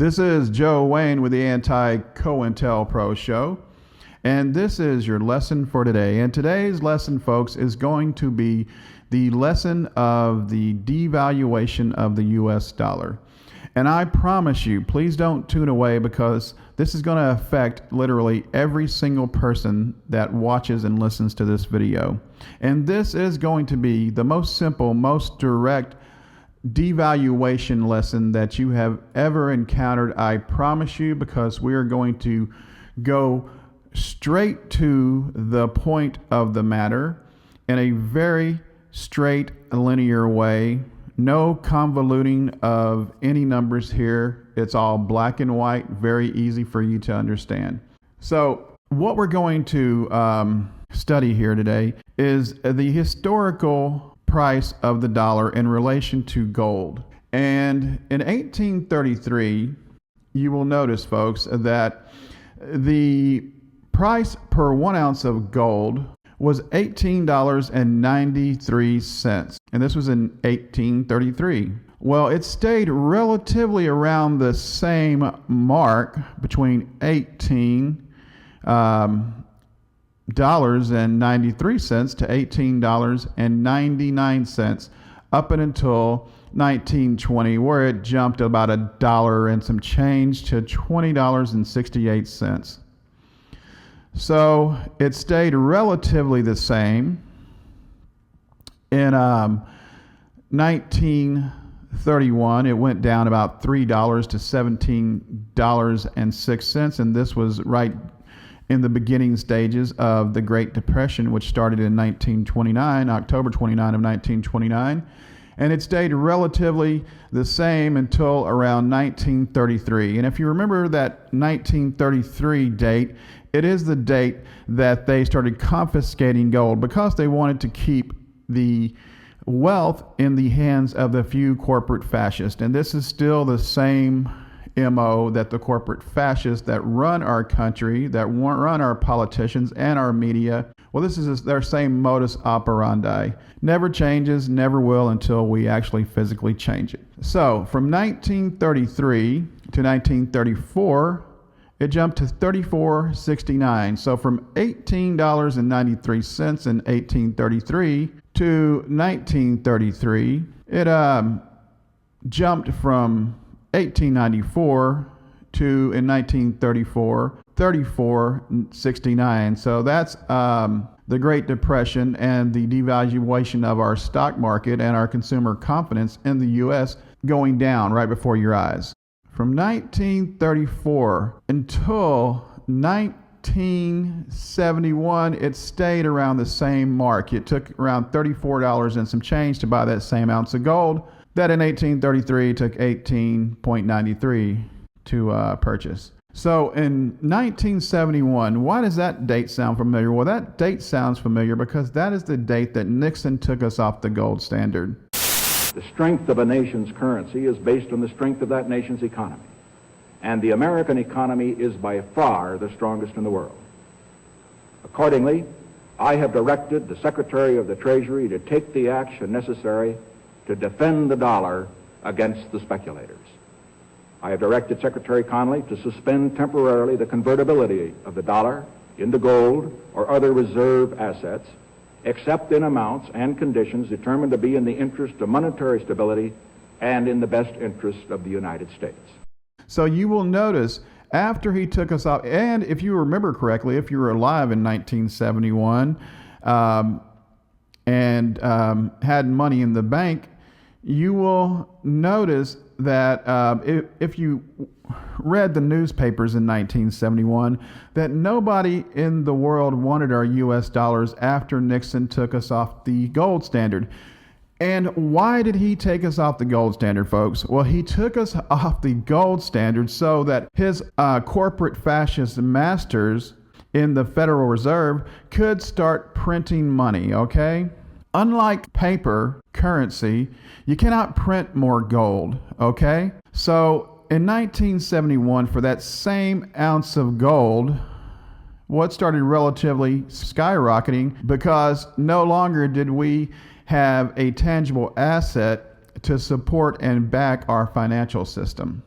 This is Joe Wayne with the Anti-COINTELPRO Show, and this is your lesson for today. And today's lesson, folks, is going to be the lesson of the devaluation of the U.S. dollar. And I promise you, please don't tune away, because this is going to affect literally every single person that watches and listens to this video. And this is going to be the most simple, most direct devaluation lesson that you have ever encountered. I promise you, because we are going to go straight to the point of the matter in a very straight, linear way. No convoluting of any numbers here. It's all black and white, very easy for you to understand. So what we're going to study here today is the historical price of the dollar in relation to gold. And in 1833, you will notice, folks, that the price per 1 ounce of gold was $18.93. And this was in 1833. Well, it stayed relatively around the same mark between $18.93 to $18.99 up until 1920, where it jumped about $1 and some change to $20.68. So it stayed relatively the same. In 1931, it went down about $3 to $17.06, and this was right in the beginning stages of the Great Depression, which started in 1929, October 29 of 1929, and it stayed relatively the same until around 1933. And if you remember that 1933 date, it is the date that they started confiscating gold, because they wanted to keep the wealth in the hands of the few corporate fascists. And this is still the same MO that the corporate fascists that run our country, that run our politicians and our media, well, this is their same modus operandi. Never changes, never will, until we actually physically change it. So from 1933 to 1934, it jumped to $34.69. So from $18.93 in 1833 to 1933, it jumped from $18.94 to, in 1934, $34.69. So that's the Great Depression and the devaluation of our stock market and our consumer confidence in the U.S. going down right before your eyes. From 1934 until 1971, it stayed around the same mark. It took around $34 and some change to buy that same ounce of gold. That in 1833 took $18.93 to purchase. So in 1971, why does that date sound familiar? Well, that date sounds familiar because that is the date that Nixon took us off the gold standard. The strength of a nation's currency is based on the strength of that nation's economy. And the American economy is by far the strongest in the world. Accordingly, I have directed the Secretary of the Treasury to take the action necessary to defend the dollar against the speculators. I have directed Secretary Connally to suspend temporarily the convertibility of the dollar into gold or other reserve assets, except in amounts and conditions determined to be in the interest of monetary stability and in the best interest of the United States. So you will notice after he took us off, and if you remember correctly, if you were alive in 1971 and had money in the bank, you will notice that if you read the newspapers in 1971, that nobody in the world wanted our U.S. dollars after Nixon took us off the gold standard. And why did he take us off the gold standard, folks? Well, he took us off the gold standard so that his corporate fascist masters in the Federal Reserve could start printing money, okay? Unlike paper currency, you cannot print more gold, okay? So in 1971, for that same ounce of gold, what started relatively skyrocketing, because no longer did we have a tangible asset to support and back our financial system.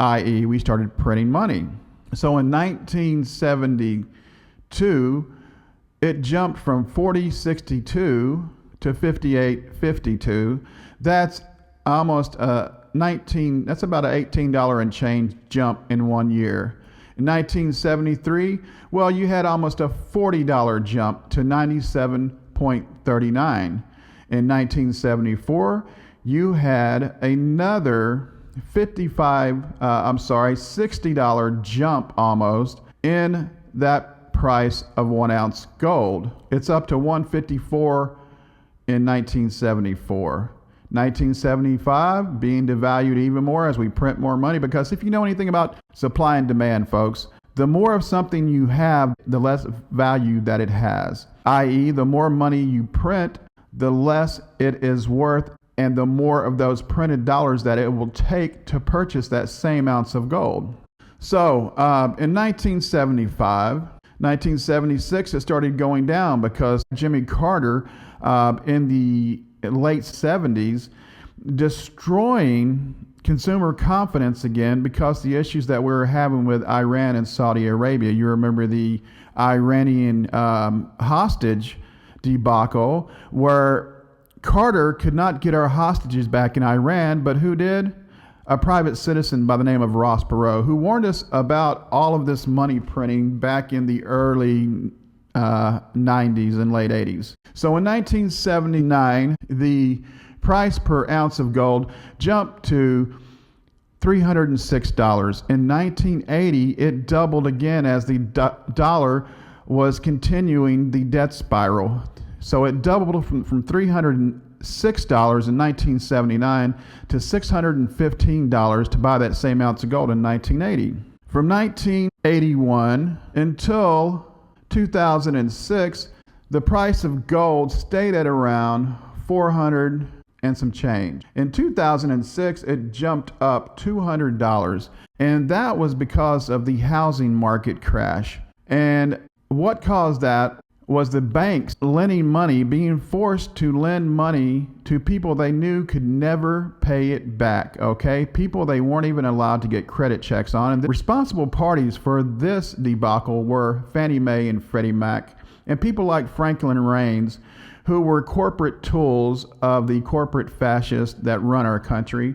i.e., we started printing money. So in 1972, it jumped from 40.62 to 58.52. That's almost that's about an $18 and change jump in 1 year. In 1973, well, you had almost a $40 jump to 97.39. In 1974, you had another $60 jump almost in that price of 1 ounce gold. It's up to $154 in 1974. 1975 being devalued even more as we print more money, because if you know anything about supply and demand, folks, the more of something you have, the less value that it has. i.e., the more money you print, the less it is worth, and the more of those printed dollars that it will take to purchase that same ounce of gold. So in 1976, it started going down because Jimmy Carter in the late 70s, destroying consumer confidence again because the issues that we were having with Iran and Saudi Arabia. You remember the Iranian hostage debacle where Carter could not get our hostages back in Iran, but who did? A private citizen by the name of Ross Perot, who warned us about all of this money printing back in the early 90s and late 80s. So in 1979, the price per ounce of gold jumped to $306. In 1980, it doubled again as the dollar was continuing the death spiral. So it doubled from $306 in 1979 to $615 to buy that same ounce of gold in 1980. From 1981 until 2006, the price of gold stayed at around $400 and some change. In 2006, it jumped up $200, and that was because of the housing market crash. And what caused that was the banks lending money, being forced to lend money to people they knew could never pay it back, okay? People they weren't even allowed to get credit checks on. And the responsible parties for this debacle were Fannie Mae and Freddie Mac, and people like Franklin Raines, who were corporate tools of the corporate fascists that run our country,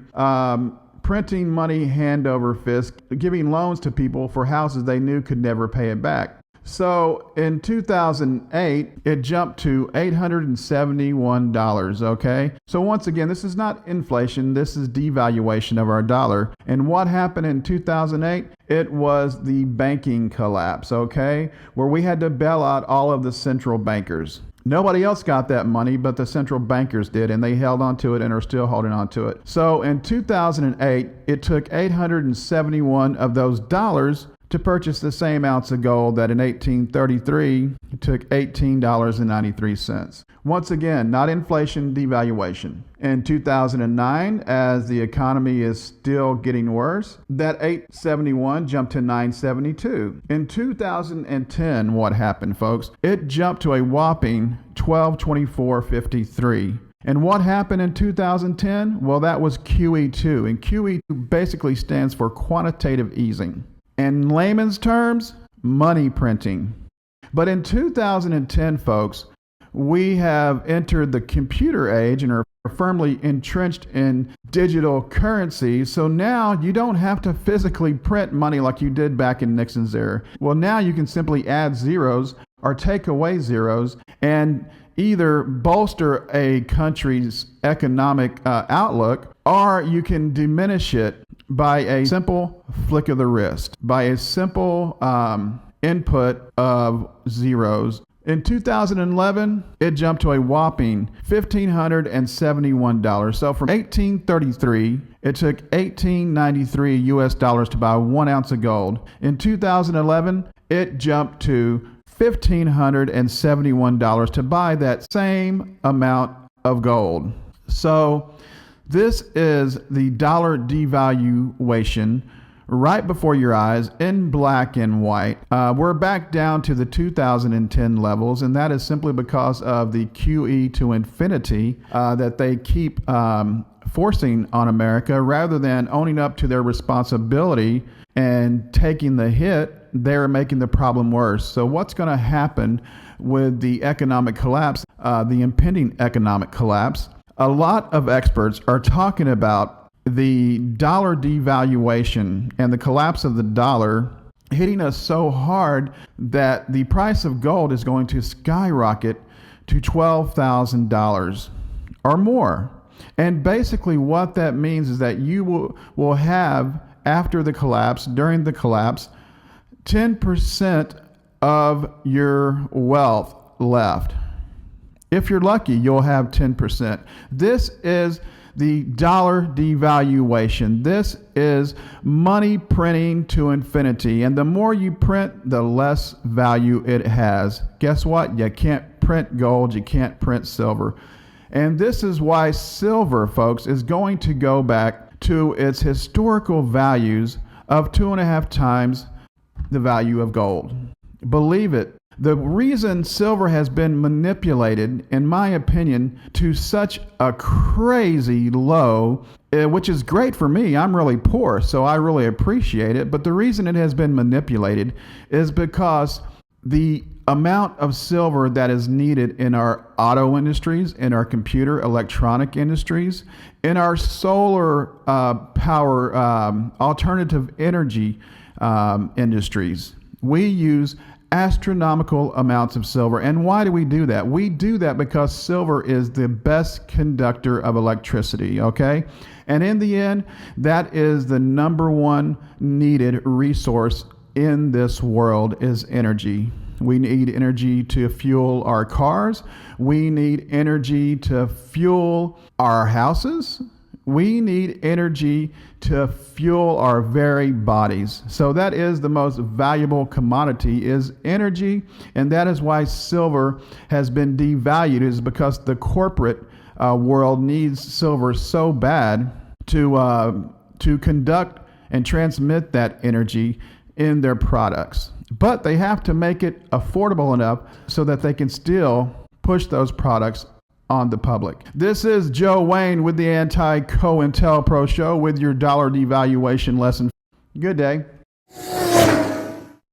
printing money hand over fist, giving loans to people for houses they knew could never pay it back. So in 2008, it jumped to $871, okay? So once again, this is not inflation, this is devaluation of our dollar. And what happened in 2008? It was the banking collapse, okay? Where we had to bail out all of the central bankers. Nobody else got that money, but the central bankers did, and they held on to it and are still holding on to it. So in 2008, it took 871 of those dollars to purchase the same ounce of gold that in 1833 it took $18.93. Once again, not inflation, devaluation. In 2009, as the economy is still getting worse, that 871 jumped to 972. In 2010, what happened, folks? It jumped to a whopping 1224.53. And what happened in 2010? Well, that was QE2. And QE2 basically stands for quantitative easing. In layman's terms, money printing. But in 2010, folks, we have entered the computer age and are firmly entrenched in digital currency. So now you don't have to physically print money like you did back in Nixon's era. Well, now you can simply add zeros or take away zeros and either bolster a country's economic outlook, or you can diminish it by a simple flick of the wrist, by a simple input of zeros. In 2011, it jumped to a whopping $1,571. So from 1833, it took $18.93 US dollars to buy 1 ounce of gold. In 2011, it jumped to $1,571 to buy that same amount of gold. So this is the dollar devaluation right before your eyes in black and white. We're back down to the 2010 levels, and that is simply because of the QE to infinity that they keep forcing on America. Rather than owning up to their responsibility and taking the hit, they're making the problem worse. So what's going to happen with the economic collapse, the impending economic collapse? A lot of experts are talking about the dollar devaluation and the collapse of the dollar hitting us so hard that the price of gold is going to skyrocket to $12,000 or more. And basically what that means is that you will have, after the collapse, during the collapse, 10% of your wealth left. If you're lucky, you'll have 10%. This is the dollar devaluation. This is money printing to infinity. And the more you print, the less value it has. Guess what? You can't print gold. You can't print silver. And this is why silver, folks, is going to go back to its historical values of 2.5 times the value of gold. Believe it. The reason silver has been manipulated, in my opinion, to such a crazy low, which is great for me. I'm really poor, so I really appreciate it. But the reason it has been manipulated is because the amount of silver that is needed in our auto industries, in our computer electronic industries, in our solar power alternative energy industries, we use astronomical amounts of silver. And why do we do that? We do that because silver is the best conductor of electricity, okay? And in the end, that is the number one needed resource in this world is energy. We need energy to fuel our cars. We need energy to fuel our houses. We need energy to fuel our very bodies. So that is the most valuable commodity is energy. And that is why silver has been devalued, is because the corporate world needs silver so bad to conduct and transmit that energy in their products. But they have to make it affordable enough so that they can still push those products on the public. This is Joe Wayne with the Anti-COINTELPRO Show with your dollar devaluation lesson. Good day.